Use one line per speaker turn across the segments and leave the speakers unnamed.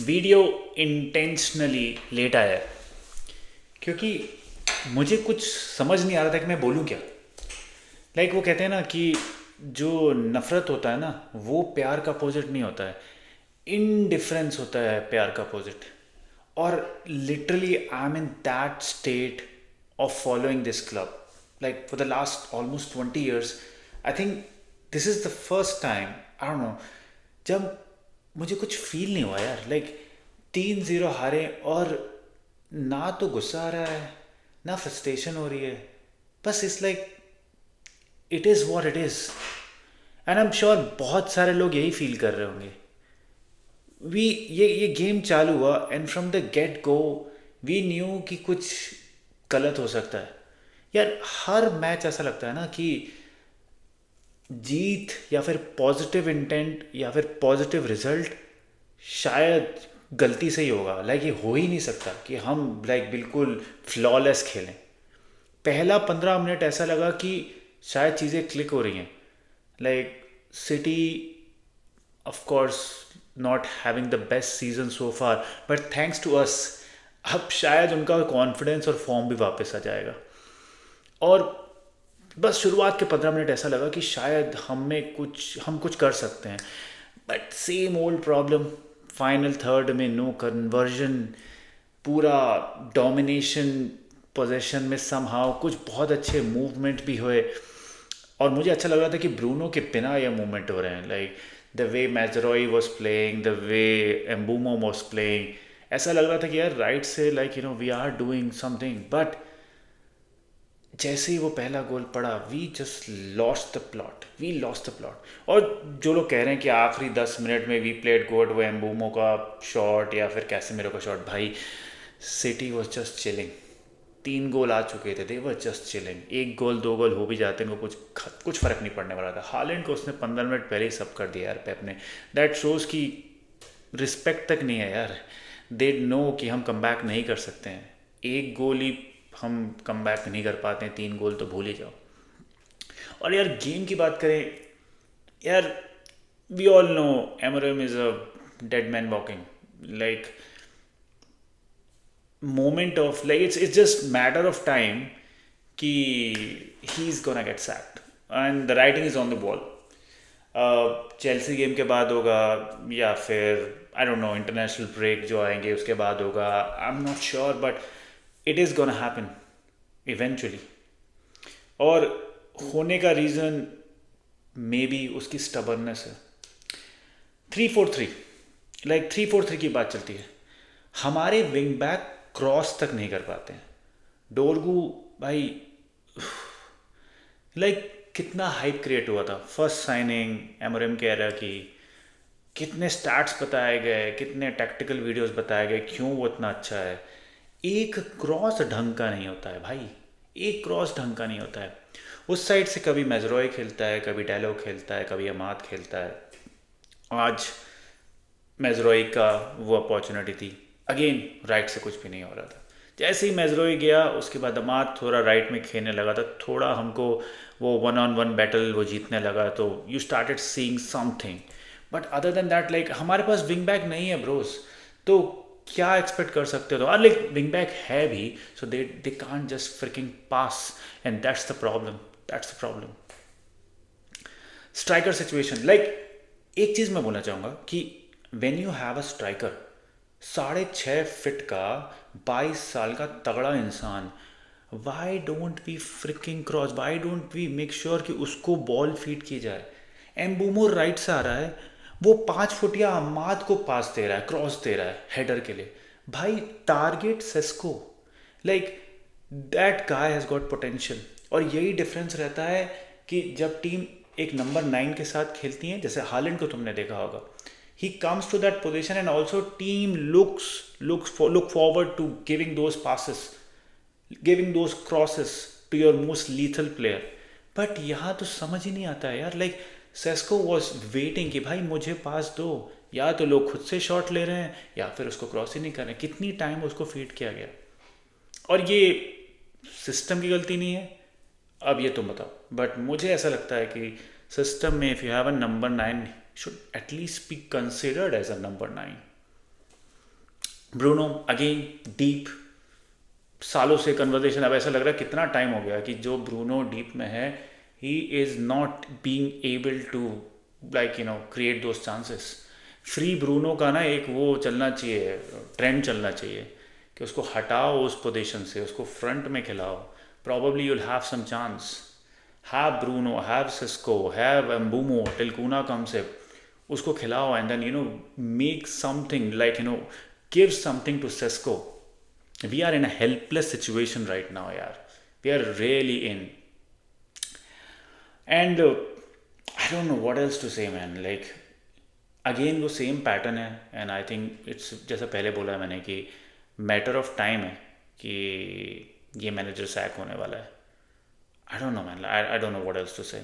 Video intentionally late आया है क्योंकि मुझे कुछ समझ नहीं आ रहा था कि मैं बोलूँ क्या। वो कहते हैं ना कि जो नफ़रत होता है ना वो प्यार का अपोजिट नहीं होता है। इनडिफरेंस होता है प्यार का अपोजिट। और literally I am in that state of following this club for the last almost 20 years। I think this is the first time, I don't no, जब मुझे कुछ फील नहीं हुआ यार। 3-0 हारे और ना तो गुस्सा आ रहा है ना फ्रस्ट्रेशन हो रही है। बस it's it is what it is. And I am sure बहुत सारे लोग यही फील कर रहे होंगे। वी ये गेम चालू हुआ and from the get go we knew कि कुछ गलत हो सकता है। यार हर मैच ऐसा लगता है ना कि जीत या फिर पॉजिटिव इंटेंट या फिर पॉजिटिव रिजल्ट शायद गलती से ही होगा। ये हो ही नहीं सकता कि हम बिल्कुल फ्लॉलेस खेलें। पहला 15 मिनट ऐसा लगा कि शायद चीज़ें क्लिक हो रही हैं। City of course not having the best season so far, but thanks to us अब शायद उनका कॉन्फिडेंस और फॉर्म भी वापस आ जाएगा। और बस शुरुआत के 15 मिनट ऐसा लगा कि शायद हम कुछ कर सकते हैं। But same old problem. Final third में नो कन्वर्जन, पूरा डोमिनेशन पोजेशन में समहाउ कुछ बहुत अच्छे मूवमेंट भी हुए। और मुझे अच्छा लग रहा था कि ब्रूनो के बिना ये मूवमेंट हो रहे हैं। The way Mazraoui was playing, the way Mbeumo was playing, ऐसा लग रहा था कि यार राइट से we are doing something. But जैसे ही वो पहला गोल पड़ा we just lost the plot. और जो लोग कह रहे हैं कि आखिरी 10 मिनट में वी प्लेड गुड, वो एम्बूमो का शॉट या फिर कैसेमीरो का शॉट, भाई सिटी वॉज जस्ट चिलिंग। 3 गोल आ चुके थे, दे वर जस्ट चिलिंग। एक गोल 2 गोल हो भी जाते हैं, उनको कुछ फ़र्क नहीं पड़ने वाला था। हालैंड को उसने 15 मिनट पहले ही सब कर दिया यार पेप ने। दैट शोज़ की रिस्पेक्ट तक नहीं है यार। दे नो कि हम कम बैक नहीं कर सकते हैं। एक गोल ही हम कम बैक नहीं कर पाते हैं, 3 गोल तो भूल ही जाओ। और यार गेम की बात करें, यार we all know Amorim is a dead man walking. Moment of it's just matter of time कि he's gonna get sacked and the writing is on the wall। Chelsea game के बाद होगा या फिर I don't know international break जो आएंगे उसके बाद होगा, I am not sure, but it is gonna happen eventually. और होने का रीज़न मे बी उसकी स्टबर्नेस है। 3-4-3, 3-4-3 की बात चलती है। हमारे विंग बैक क्रॉस तक नहीं कर पाते हैं। डोरगू भाई, कितना हाइप क्रिएट हुआ था फर्स्ट साइनिंग एमोरिम कह रहा कि कितने स्टैट्स बताए गए, कितने टैक्टिकल वीडियोस बताए गए क्यों वो इतना अच्छा है। एक क्रॉस ढंग का नहीं होता है भाई, एक क्रॉस ढंग का नहीं होता है। उस साइड से कभी मेजरॉय खेलता है, कभी डैलो खेलता है, कभी अमाद खेलता है। आज मेजरॉय का वो अपॉर्चुनिटी थी, अगेन राइट से कुछ भी नहीं हो रहा था। जैसे ही मेजरॉय गया उसके बाद अमाद थोड़ा राइट में खेलने लगा था, थोड़ा हमको वो 1-on-1 बैटल वो जीतने लगा, तो you started seeing something. But other than that हमारे पास विंग बैक नहीं है ब्रोस, तो क्या एक्सपेक्ट कर सकते हो। तो विंग बैक है भी, so they can't just freaking pass, and that's the problem. Striker situation, एक चीज़ मैं बोलना चाहूँगा कि when you have a striker 6.5 feet का 22 साल का तगड़ा इंसान, why don't we freaking cross, why don't we make sure कि उसको बॉल फीड की जाए। एम्बूमो राइट से आ रहा है, वो 5 फुटिया अमाद को पास दे रहा है, क्रॉस दे रहा है हेडर के लिए। भाई target Sesko, like that guy has got potential. और यही डिफरेंस रहता है कि जब टीम एक नंबर 9 के साथ खेलती है, जैसे हालैंड को तुमने देखा होगा, he comes to that position and also team look forward to giving those passes, giving those crosses to your most lethal player। But यहाँ तो समझ ही नहीं आता है यार। सेस्को वॉज वेटिंग कि भाई मुझे पास दो, या तो लोग खुद से शॉट ले रहे हैं या फिर उसको क्रॉस ही नहीं कर रहे हैं। कितनी टाइम उसको फीड किया गया। और ये सिस्टम की गलती नहीं है, अब ये तुम बताओ। बट मुझे ऐसा लगता है कि सिस्टम में if you have a number 9 should at least be considered as a number 9। Bruno again deep, सालों से कन्वर्सेशन, अब ऐसा लग रहा है कितना टाइम हो गया कि जो ब्रूनो डीप में है, he is not being able to like create those chances. Free Bruno का ना एक वो चलना चाहिए, ट्रेंड चलना चाहिए कि उसको हटाओ उस पोजीशन से, उसको फ्रंट में खिलाओ, probably you'll have some chance. Have Bruno, have Cisco, have Mbumo till Kuna comes up. उसको खिलाओ and then make something like give something to Cisco. We are in a helpless situation right now, yaar. We are really in. And I don't know what else to say, man. Like again वो same pattern है, and I think it's जैसा पहले बोला है मैंने कि matter of time है कि ये मैनेजर सैक होने वाला है। I don't know man, I don't know what else to say,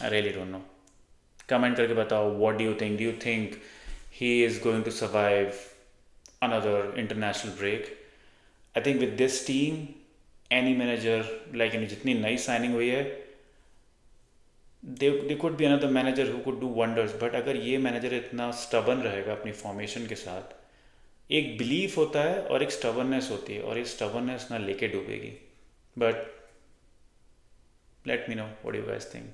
I really don't know. Comment करके बताओ, what do you think he is going to survive another international break? I think with this team any manager like जितनी नई signing हुई है, they could be another manager who could do wonders, but अगर ये manager इतना stubborn रहेगा अपनी formation के साथ, एक बिलीफ होता है और एक स्टबननेस होती है, और ये स्टबननेस ना लेके डूबेगी। But let me know what you guys think.